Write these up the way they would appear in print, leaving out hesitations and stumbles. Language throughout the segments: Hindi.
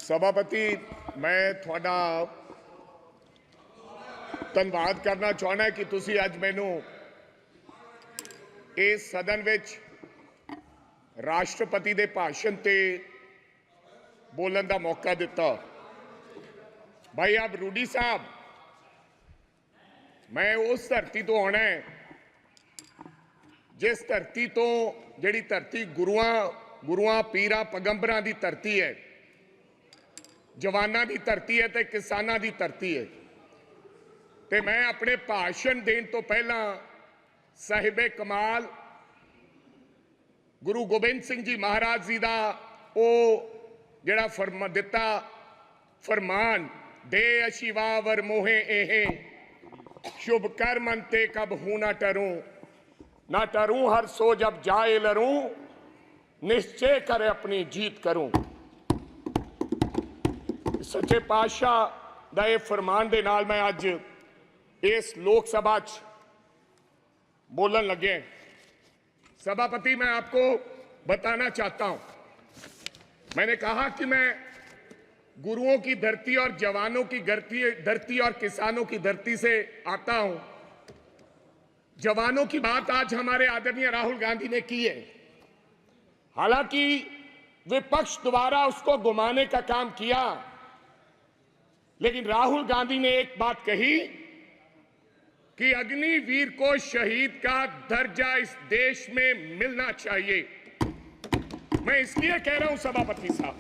सभापति मैं थोड़ा धन्यवाद करना चाहना कि तुसी अज मैनू इस सदन विच राष्ट्रपति के भाषण ते बोलन का मौका दिता। भाई अब रूडी साहब, मैं उस धरती तो आना है जिस धरती तो जिहड़ी धरती गुरुआं पीरां पैगंबरां दी धरती है, जवानां दी धरती है ते किसानां दी धरती है। ते मैं अपने भाषण देने तो पहला साहिबे कमाल गुरु गोबिंद सिंह जी महाराज जी का वो जिहड़ा फरमान दे अशिवावर मोहे एहे शुभ कर्म अंते कब हूं ना टरूं हर सो जब जाए लरूं निश्चय कर अपनी जीत करूं। सच्चे पातशाह दा ये फरमान दे नाल मैं अज इस लोक सभा च बोलन लगे। सभापति, मैं आपको बताना चाहता हूं, मैंने कहा कि मैं गुरुओं की धरती और जवानों की धरती और किसानों की धरती से आता हूं। जवानों की बात आज हमारे आदरणीय राहुल गांधी ने की है। हालांकि विपक्ष द्वारा उसको घुमाने का काम किया, लेकिन राहुल गांधी ने एक बात कही कि अग्निवीर को शहीद का दर्जा इस देश में मिलना चाहिए। मैं इसलिए कह रहा हूं सभापति साहब,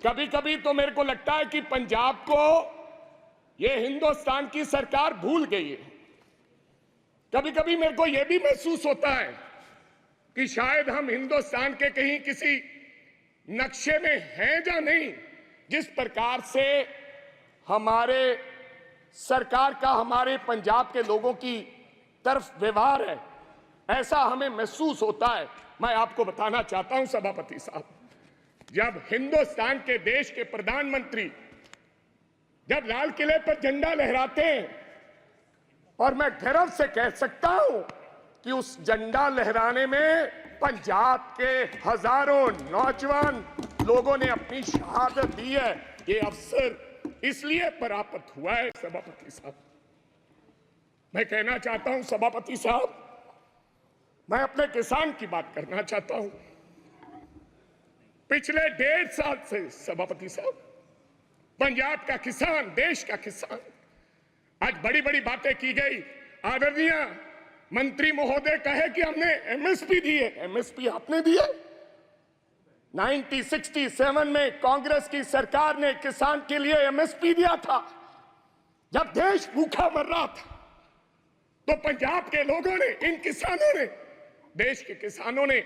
कभी कभी तो मेरे को लगता है कि पंजाब को यह हिंदुस्तान की सरकार भूल गई है। कभी कभी मेरे को यह भी महसूस होता है कि शायद हम हिंदुस्तान के कहीं किसी नक्शे में हैं या नहीं। जिस प्रकार से हमारे सरकार का हमारे पंजाब के लोगों की तरफ व्यवहार है, ऐसा हमें महसूस होता है। मैं आपको बताना चाहता हूं सभापति साहब, जब हिंदुस्तान के देश के प्रधानमंत्री जब लाल किले पर झंडा लहराते हैं, और मैं गर्व से कह सकता हूं कि उस झंडा लहराने में पंजाब के हजारों नौजवान लोगों ने अपनी शहादत दी है। ये अवसर इसलिए प्राप्त हुआ है सभापति साहब। मैं कहना चाहता हूं सभापति साहब, मैं अपने किसान की बात करना चाहता हूं। पिछले 1.5 साल से सभापति साहब, पंजाब का किसान, देश का किसान, आज बड़ी बड़ी बातें की गई। आदरणीय मंत्री महोदय कहे कि हमने एमएसपी दी है। एमएसपी आपने दी है? 1967 में कांग्रेस की सरकार ने किसान के लिए एमएसपी दिया था। जब देश भूखा मर रहा था तो पंजाब के लोगों ने, इन किसानों ने, देश के किसानों ने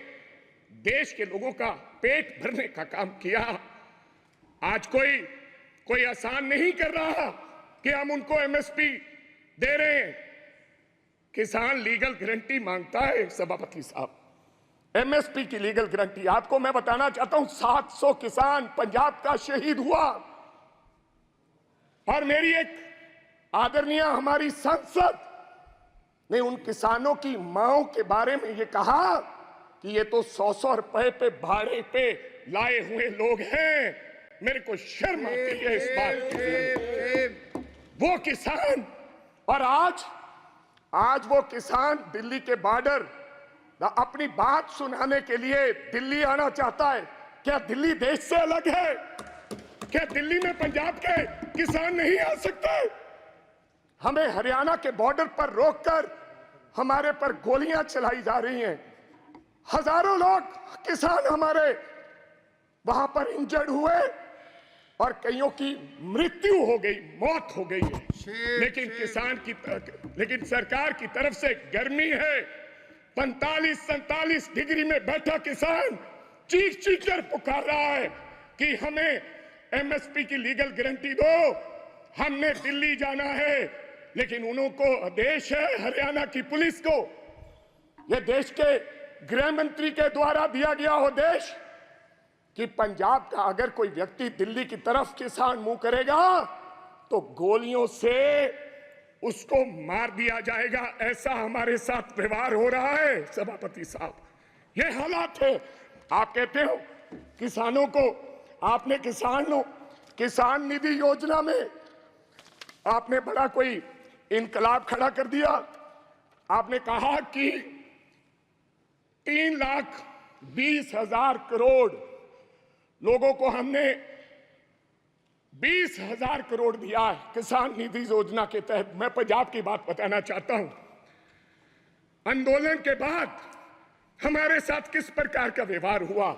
देश के लोगों का पेट भरने का काम किया। आज कोई आसान नहीं कर रहा कि हम उनको एमएसपी दे रहे हैं। किसान लीगल गारंटी मांगता है सभापति साहब, एमएसपी की लीगल गारंटी। आपको मैं बताना चाहता हूं 700 किसान पंजाब का शहीद हुआ, और मेरी एक आदरणीय हमारी सांसद ने उन किसानों की मांओं के बारे में ये कहा कि ये तो 100-100 रुपए पे भाड़े पे लाए हुए लोग हैं। मेरे को शर्म आती है इस बात की। वो किसान, और आज वो किसान दिल्ली के बॉर्डर अपनी बात सुनाने के लिए दिल्ली आना चाहता है। क्या दिल्ली देश से अलग है? क्या दिल्ली में पंजाब के किसान नहीं आ सकते? हमें हरियाणा के बॉर्डर पर रोककर हमारे पर गोलियां चलाई जा रही हैं। हजारों लोग किसान हमारे वहां पर इंजर्ड हुए और कईयों की मृत्यु हो गई, मौत हो गई है। लेकिन सरकार की तरफ से गर्मी है। 45-47 डिग्री में बैठा किसान चीख कर पुकार रहा है कि हमें एमएसपी की लीगल गारंटी दो, हमने दिल्ली जाना है। लेकिन उनको आदेश है हरियाणा की पुलिस को, यह देश के गृह मंत्री के द्वारा दिया गया आदेश कि पंजाब का अगर कोई व्यक्ति दिल्ली की तरफ किसान मुंह करेगा तो गोलियों से उसको मार दिया जाएगा। ऐसा हमारे साथ व्यवहार हो रहा है सभापति साहब, ये हालात है। आप कहते हो किसानों को आपने किसान निधि योजना में आपने बड़ा कोई इनकलाब खड़ा कर दिया। आपने कहा कि 3,20,000 करोड़ लोगों को हमने 20,000 करोड़ दिया है किसान निधि योजना के तहत। मैं पंजाब की बात बताना चाहता हूं। आंदोलन के बाद हमारे साथ किस प्रकार का व्यवहार हुआ।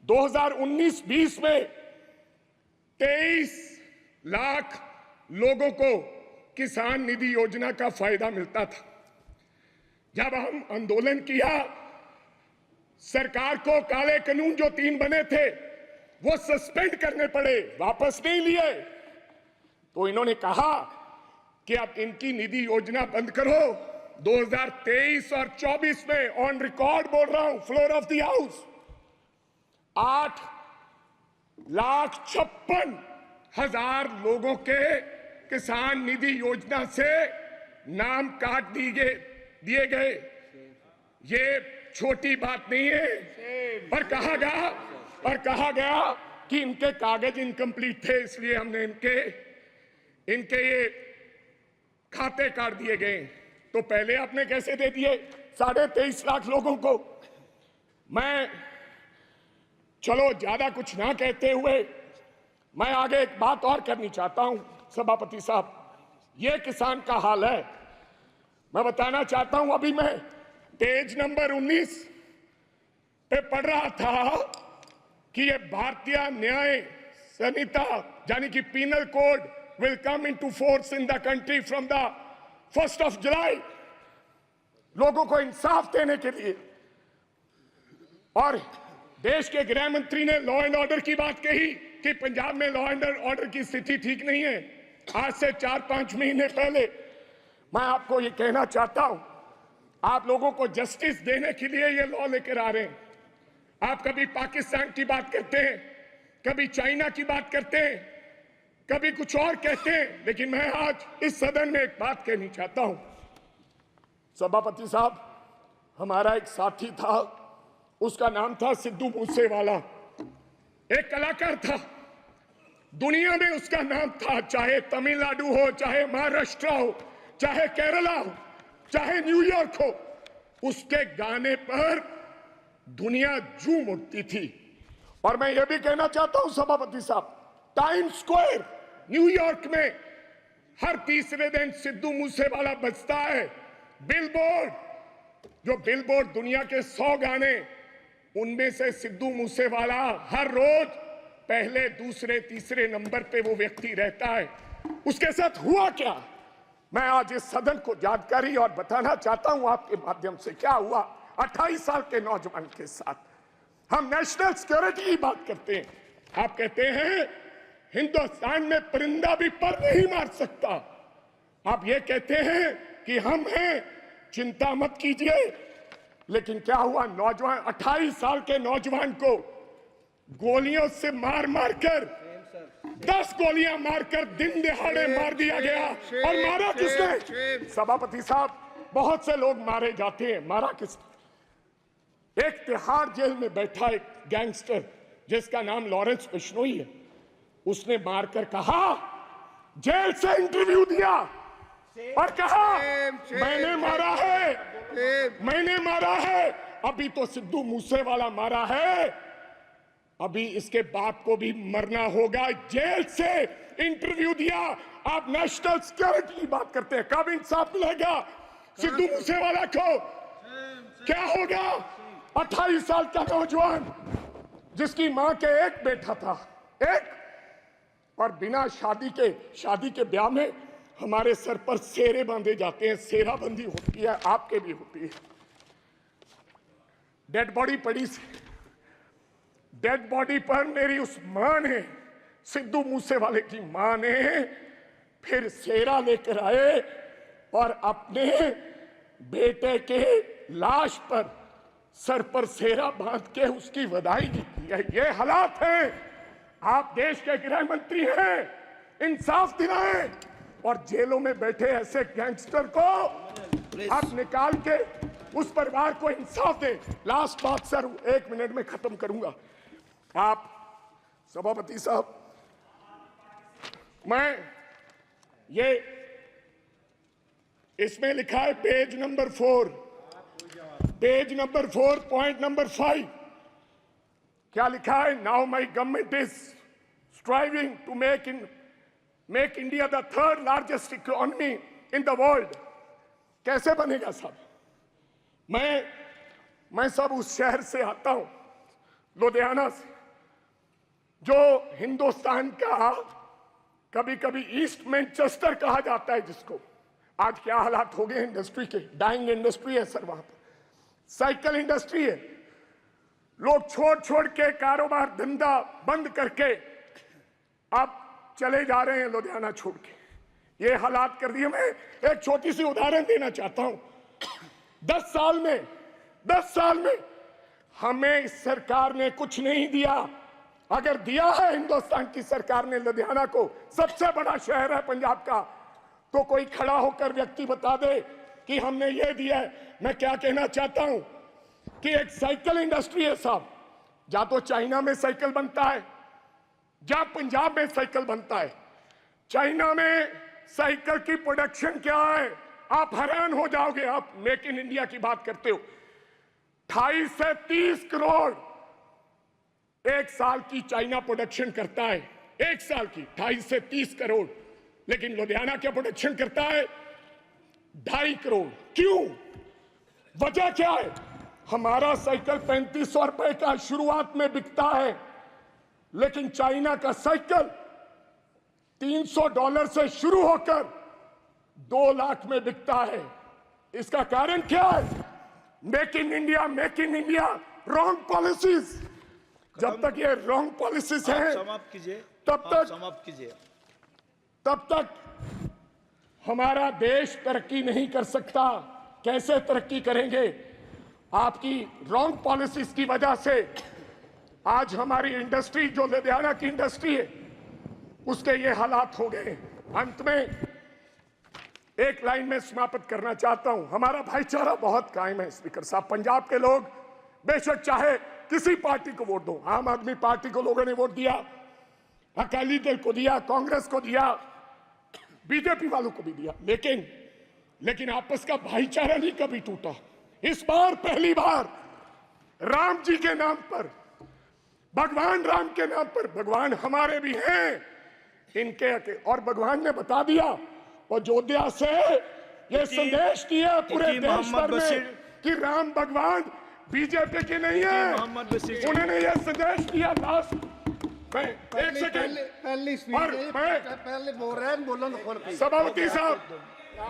2019-20 में 23 लाख लोगों को किसान निधि योजना का फायदा मिलता था। जब हम आंदोलन किया, सरकार को काले कानून जो 3 बने थे वो सस्पेंड करने पड़े, वापस नहीं लिए। तो इन्होंने कहा कि अब इनकी निधि योजना बंद करो। 2023 और 24 में ऑन रिकॉर्ड बोल रहा हूं, फ्लोर ऑफ द हाउस, 8,56,000 लोगों के किसान निधि योजना से नाम काट दिए गए। ये छोटी बात नहीं है। और कहा गया कि इनके कागज इनकम्प्लीट थे, इसलिए हमने इनके ये खाते काट दिए गए। तो पहले आपने कैसे दे दिए 23.5 लाख लोगों को। मैं चलो ज्यादा कुछ ना कहते हुए मैं आगे एक बात और करनी चाहता हूं सभापति साहब। ये किसान का हाल है। मैं बताना चाहता हूं, अभी मैं पेज नंबर 19 पे पढ़ रहा था कि ये भारतीय न्याय संहिता यानी कि penal code will come into force in the country from the 1st of July, लोगों को इंसाफ देने के लिए। और देश के गृह मंत्री ने लॉ एंड ऑर्डर की बात कही कि पंजाब में लॉ एंड ऑर्डर की स्थिति ठीक नहीं है। आज से 4-5 महीने पहले मैं आपको ये कहना चाहता हूं, आप लोगों को जस्टिस देने के लिए ये लॉ लेकर आ रहे हैं। आप कभी पाकिस्तान की बात करते हैं, कभी चाइना की बात करते हैं, कभी कुछ और कहते हैं, लेकिन मैं आज इस सदन में एक बात कहनी चाहता हूं। सभापति साहब, हमारा एक साथी था, उसका नाम था सिद्धू मूसेवाला। एक कलाकार था, दुनिया में उसका नाम था। चाहे तमिलनाडु हो, चाहे महाराष्ट्र हो, चाहे केरला हो, चाहे न्यूयॉर्क हो, उसके गाने पर दुनिया झूम उठती थी। और मैं ये भी कहना चाहता हूं सभापति साहब, टाइम स्क्वायर न्यूयॉर्क में हर तीसरे दिन सिद्धू मूसेवाला बजता है। बिलबोर्ड दुनिया के 100 गाने, उनमें से सिद्धू मूसेवाला हर रोज पहले, दूसरे, तीसरे नंबर पे वो व्यक्ति रहता है। उसके साथ हुआ क्या, मैं आज इस सदन को जानकारी और बताना चाहता हूं आपके माध्यम से। क्या हुआ 28 साल के नौजवान के साथ। हम नेशनल सिक्योरिटी की बात करते हैं, आप कहते हैं हिंदुस्तान में परिंदा भी पर नहीं मार सकता। आप ये कहते हैं कि हम हैं, चिंता मत कीजिए। लेकिन क्या हुआ, नौजवान 28 साल के नौजवान को गोलियों से मार कर 10 गोलियां मारकर दिन दिहाड़े मार दिया गया। और मारा किसने सभापति साहब? बहुत से लोग मारे जाते हैं, मारा किसने? एक तिहाड़ जेल में बैठा एक गैंगस्टर जिसका नाम लॉरेंस बिश्नोई है, उसने मारकर कहा, जेल से इंटरव्यू दिया और कहा मैंने मारा है। अभी तो सिद्धू मूसेवाला मारा है, अभी इसके बाप को भी मरना होगा। जेल से इंटरव्यू दिया। आप नेशनल सिक्योरिटी की बात करते हैं, कब इंसाफ मिलेगा सिद्धू मूसेवाला को? क्या होगा 28 साल का नौजवान जिसकी मां के एक बेटा था, एक, और बिना शादी के ब्याह में हमारे सर पर सेरे बांधे जाते हैं। सेराबंदी होती है, आपके भी होती है। डेड बॉडी पड़ी, डेड बॉडी पर मेरी उस मां ने, सिद्धू मूसेवाले की मां ने फिर सेरा लेकर आए और अपने बेटे के लाश पर सर पर सेरा बांध के उसकी विदाई की है। ये हालात हैं। आप देश के गृह मंत्री हैं, इंसाफ दिलाएं और जेलों में बैठे ऐसे गैंगस्टर को आप निकाल के उस परिवार को इंसाफ दें। लास्ट बात सर, 1 मिनट में खत्म करूंगा। आप सभापति साहब, मैं ये इसमें लिखा है पेज नंबर 4, पॉइंट नंबर 5, क्या लिखा है? Now my government is striving to make India the third largest economy in the world. कैसे बनेगा साहब? मैं सब उस शहर से आता हूं, लुधियाना से, जो हिंदुस्तान का कभी कभी ईस्ट मैनचेस्टर कहा जाता है, जिसको आज क्या हालात हो गए इंडस्ट्री के, डाइंग इंडस्ट्री है सर, वहां पर साइकिल इंडस्ट्री है। लोग छोड़ के कारोबार धंधा बंद करके अब चले जा रहे हैं लुधियाना छोड़ के। ये हालात कर दिए। मैं एक छोटी सी उदाहरण देना चाहता हूं। 10 साल में हमें इस सरकार ने कुछ नहीं दिया। अगर दिया है हिंदुस्तान की सरकार ने लुधियाना को, सबसे बड़ा शहर है पंजाब का, तो कोई खड़ा होकर व्यक्ति बता दे कि हमने ये दिया है। मैं क्या कहना चाहता हूं कि एक साइकिल इंडस्ट्री है साहब, या तो चाइना में साइकिल बनता है, या पंजाब में साइकिल बनता है। चाइना में साइकिल की प्रोडक्शन क्या है, आप हैरान हो जाओगे। आप मेक इन इंडिया की बात करते हो, 28 से 30 करोड़ एक साल की चाइना प्रोडक्शन करता है, एक साल की 28 से 30 करोड़। लेकिन लुधियाना क्या प्रोडक्शन करता है? 2.5 करोड़। क्यों? वजह क्या है? हमारा साइकिल 3500 रुपए का शुरुआत में बिकता है, लेकिन चाइना का साइकिल $300 से शुरू होकर 2 लाख में बिकता है। इसका कारण क्या है? Make in India wrong policies. जब तक ये रॉन्ग पॉलिसीज है, समाप्त कीजिए, तब तक हमारा देश तरक्की नहीं कर सकता। कैसे तरक्की करेंगे? आपकी रॉन्ग पॉलिसीज की वजह से आज हमारी इंडस्ट्री, जो लुधियाना की इंडस्ट्री है, उसके ये हालात हो गए। अंत में एक लाइन में समाप्त करना चाहता हूं। हमारा भाईचारा बहुत कायम है स्पीकर साहब। पंजाब के लोग बेशक चाहे किसी पार्टी को वोट दो, आम आदमी पार्टी को लोगों ने वोट दिया, अकाली दल को दिया, कांग्रेस को दिया, बीजेपी वालों को भी दिया, लेकिन आपस का भाईचारा नहीं कभी टूटा। इस बार पहली बार राम जी के नाम पर, भगवान राम के नाम पर, भगवान हमारे भी हैं इनके, और भगवान ने बता दिया अयोध्या से ये संदेश दिया पूरे देश भर में कि राम भगवान बीजेपी के नहीं है। उन्होंने ये संदेश दिया। लास्ट मैं एक सेकंड पहले बोल रहे हैं, बोलन सभापति साहब,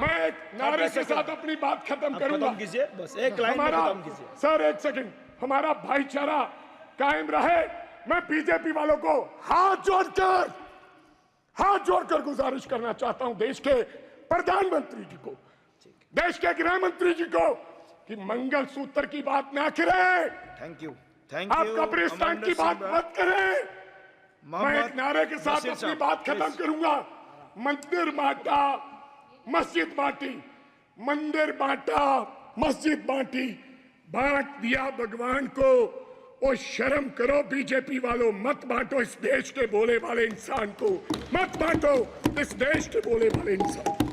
मैं एक नारे के साथ अपनी बात खत्म करूंगा। बस एक लाइन में खत्म कीजिए सर। एक सेकंड, हमारा भाईचारा कायम रहे। मैं बीजेपी वालों को हाथ जोड़कर गुजारिश करना चाहता हूं, देश के प्रधानमंत्री जी को, देश के गृह मंत्री जी को, कि मंगलसूत्र की बात ना करें। थैंक यू आप कब्रिस्तान की बात मत करें। मैं एक नारे के साथ अपनी बात खत्म करूंगा। मंदिर बांटा, मस्जिद बांटी, मंदिर बांटा, मस्जिद बांटी, बांट दिया भगवान को। ओ शर्म करो बीजेपी वालों, मत बांटो इस देश के बोले वाले इंसान को, मत बांटो इस देश के बोले वाले इंसान।